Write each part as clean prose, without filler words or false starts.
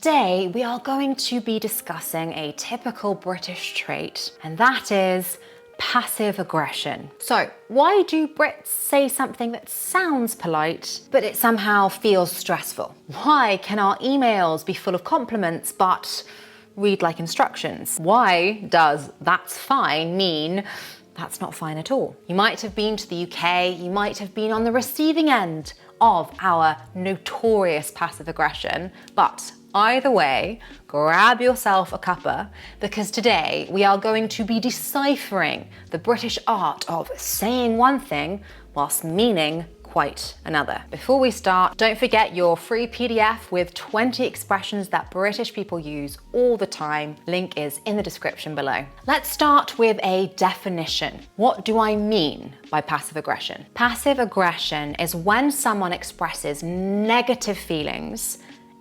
Today, we are going to be discussing a typical British trait, and that is passive aggression. So, why do Brits say something that sounds polite, but it somehow feels stressful? Why can our emails be full of compliments, but read like instructions? Why does "that's fine" mean that's not fine at all? You might have been to the UK, you might have been on the receiving end of our notorious passive aggression, but either way, grab yourself a cuppa, because today we are going to be deciphering the British art of saying one thing whilst meaning quite another. Before we start, don't forget your free PDF with 20 expressions that British people use all the time. Link is in the description below. Let's start with a definition. What do I mean by passive aggression? Passive aggression is when someone expresses negative feelings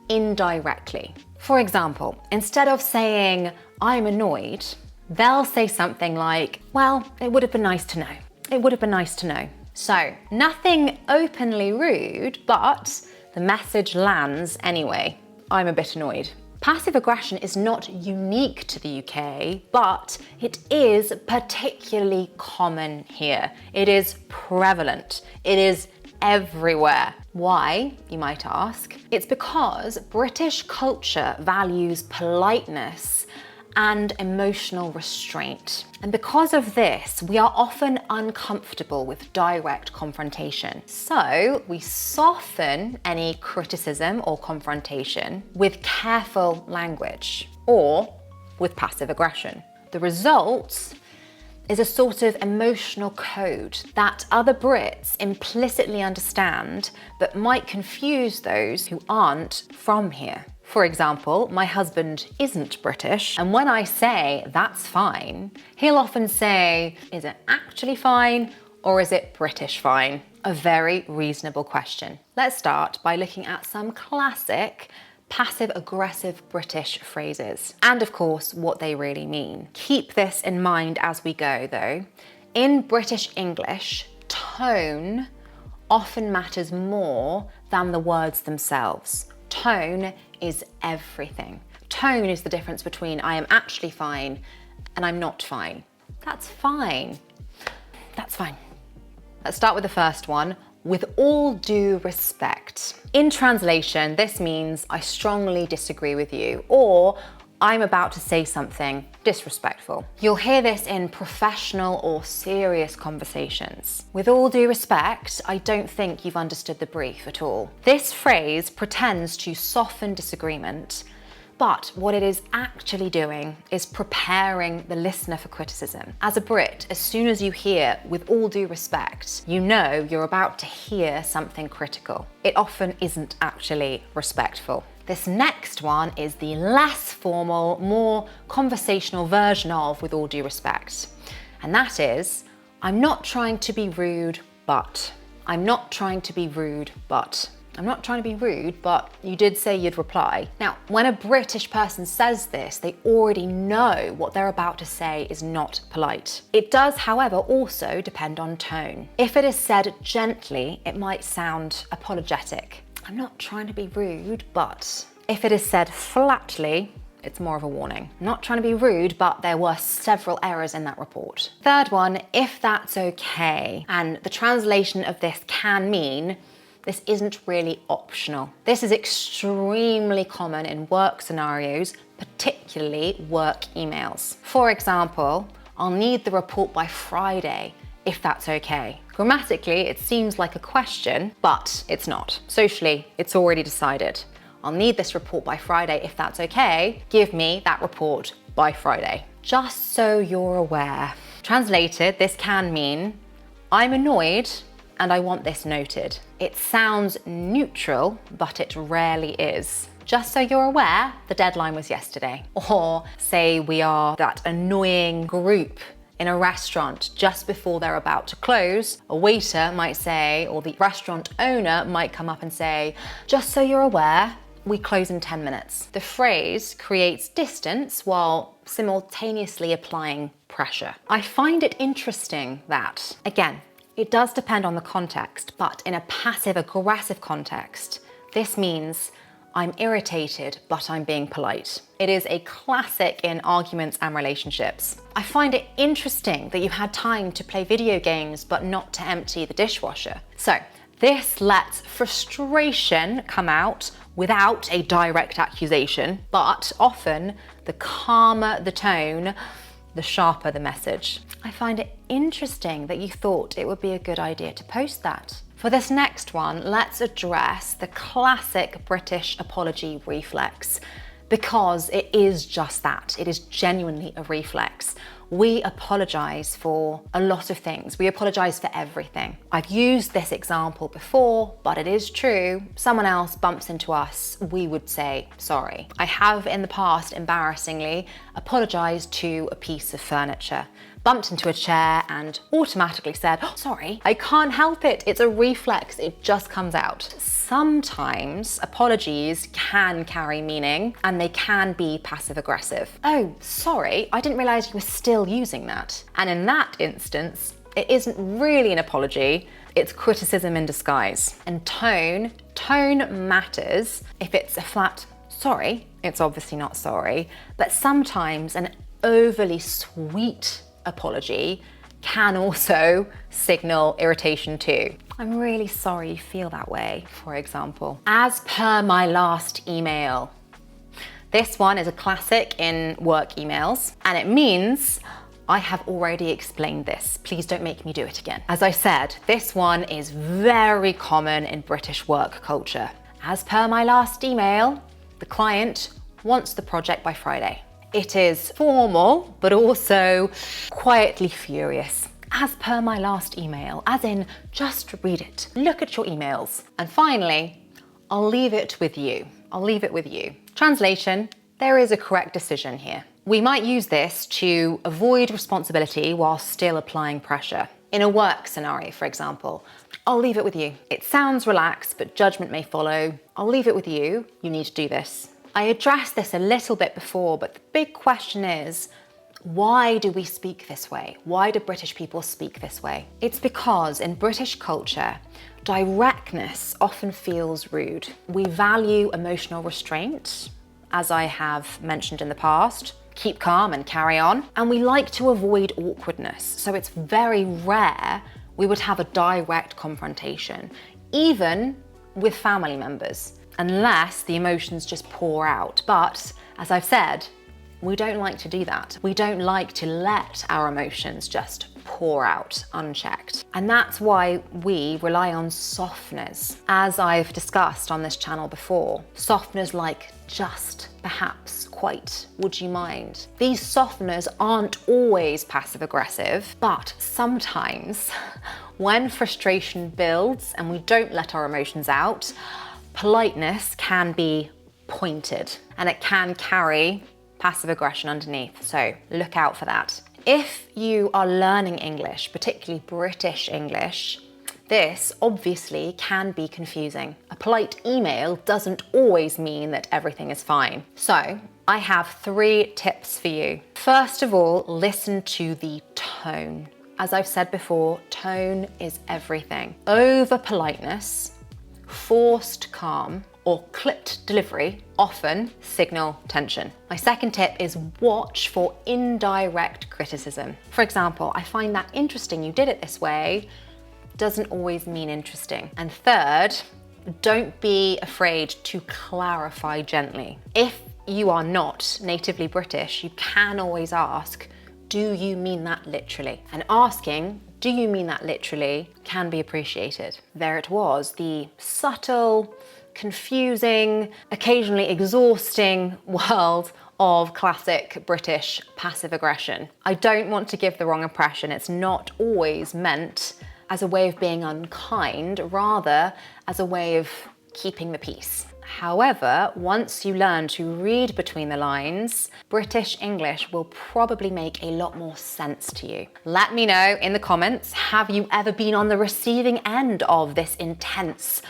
indirectly. For example, instead of saying, "I'm annoyed," they'll say something like, "Well, it would have been nice to know. It would have been nice to know." So, nothing openly rude, but the message lands anyway. I'm a bit annoyed. Passive aggression is not unique to the UK, but it is particularly common here. It is prevalent. It is everywhere. Why, you might ask? It's because British culture values politeness and emotional restraint. And because of this, we are often uncomfortable with direct confrontation. So we soften any criticism or confrontation with careful language or with passive aggression. The result is a sort of emotional code that other Brits implicitly understand, but might confuse those who aren't from here. For example, my husband isn't British, and when I say "that's fine," he'll often say, "Is it actually fine, or is it British fine?" A very reasonable question. Let's start by looking at some classic passive-aggressive British phrases, and of course, what they really mean. Keep this in mind as we go, though. In British English, tone often matters more than the words themselves. Tone is everything. Tone is the difference between "I am actually fine" and "I'm not fine." That's fine. That's fine. Let's start with the first one. With all due respect. In translation, this means "I strongly disagree with you," or "I'm about to say something disrespectful." You'll hear this in professional or serious conversations. With all due respect, I don't think you've understood the brief at all. This phrase pretends to soften disagreement, but what it is actually doing is preparing the listener for criticism. As a Brit, as soon as you hear "with all due respect," you know you're about to hear something critical. It often isn't actually respectful. This next one is the less formal, more conversational version of "with all due respect." And that is, "I'm not trying to be rude, but." I'm not trying to be rude, but. I'm not trying to be rude, but you did say you'd reply. Now, when a British person says this, they already know what they're about to say is not polite. It does, however, also depend on tone. If it is said gently, it might sound apologetic. I'm not trying to be rude, but. If it is said flatly, it's more of a warning. I'm not trying to be rude, but there were several errors in that report. Third one, if that's okay. And the translation of this can mean this isn't really optional. This is extremely common in work scenarios, particularly work emails. For example, "I'll need the report by Friday, if that's okay." Grammatically, it seems like a question, but it's not. Socially, it's already decided. "I'll need this report by Friday, if that's okay. Give me that report by Friday." Just so you're aware. Translated, this can mean, "I'm annoyed and I want this noted." It sounds neutral, but it rarely is. Just so you're aware, the deadline was yesterday. Or say we are that annoying group in a restaurant just before they're about to close, a waiter might say, or the restaurant owner might come up and say, "Just so you're aware, we close in 10 minutes. The phrase creates distance while simultaneously applying pressure. I find it interesting that, again, it does depend on the context, but in a passive-aggressive context, this means I'm irritated, but I'm being polite. It is a classic in arguments and relationships. I find it interesting that you had time to play video games, but not to empty the dishwasher. So this lets frustration come out without a direct accusation, but often the calmer the tone, the sharper the message. I find it interesting that you thought it would be a good idea to post that. For this next one, let's address the classic British apology reflex, because it is just that. It is genuinely a reflex. We apologize for a lot of things. We apologize for everything. I've used this example before, but it is true. Someone else bumps into us, we would say sorry. I have in the past, embarrassingly, apologized to a piece of furniture, bumped into a chair and automatically said, "Oh, sorry." I can't help it. It's a reflex. It just comes out. Sometimes apologies can carry meaning and they can be passive aggressive. "Oh, sorry, I didn't realize you were still using that." And in that instance, it isn't really an apology, it's criticism in disguise. And tone matters. If it's a flat sorry, it's obviously not sorry, but sometimes an overly sweet apology can also signal irritation too. "I'm really sorry you feel that way," for example. "As per my last email." This one is a classic in work emails, and it means "I have already explained this. Please don't make me do it again." As I said, this one is very common in British work culture. "As per my last email, the client wants the project by Friday." It is formal, but also quietly furious. "As per my last email," as in, just read it. Look at your emails. And finally, "I'll leave it with you." I'll leave it with you. Translation, there is a correct decision here. We might use this to avoid responsibility while still applying pressure. In a work scenario, for example, "I'll leave it with you." It sounds relaxed, but judgment may follow. "I'll leave it with you. You need to do this." I addressed this a little bit before, but the big question is, why do we speak this way? Why do British people speak this way? It's because in British culture, directness often feels rude. We value emotional restraint, as I have mentioned in the past. Keep calm and carry on. And we like to avoid awkwardness. So it's very rare we would have a direct confrontation, even with family members, unless the emotions just pour out. But as I've said, we don't like to do that. We don't like to let our emotions just pour out unchecked. And that's why we rely on softeners, as I've discussed on this channel before. Softeners like just, perhaps, quite, would you mind? These softeners aren't always passive aggressive, but sometimes when frustration builds and we don't let our emotions out, politeness can be pointed and it can carry passive aggression underneath, so look out for that. If you are learning English, particularly British English, this obviously can be confusing. A polite email doesn't always mean that everything is fine. So I have 3 tips for you. First of all, listen to the tone. As I've said before, tone is everything. Over politeness, forced calm, or clipped delivery often signal tension. My second tip is watch for indirect criticism. For example, "I find that interesting you did it this way," doesn't always mean interesting. And third, don't be afraid to clarify gently. If you are not natively British, you can always ask, "Do you mean that literally?" And asking, "Do you mean that literally?" can be appreciated. There it was, the subtle, confusing, occasionally exhausting world of classic British passive aggression. I don't want to give the wrong impression. It's not always meant as a way of being unkind, rather as a way of keeping the peace. However, once you learn to read between the lines, British English will probably make a lot more sense to you. Let me know in the comments, have you ever been on the receiving end of this intense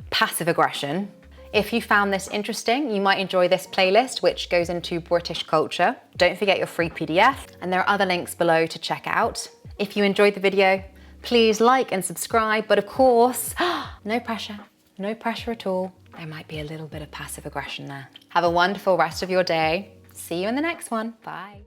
passive aggression? If you found this interesting, you might enjoy this playlist, which goes into British culture. Don't forget your free PDF, and there are other links below to check out. If you enjoyed the video, please like and subscribe, but of course, no pressure at all. there might be a little bit of passive aggression there. Have a wonderful rest of your day. See you in the next one. Bye.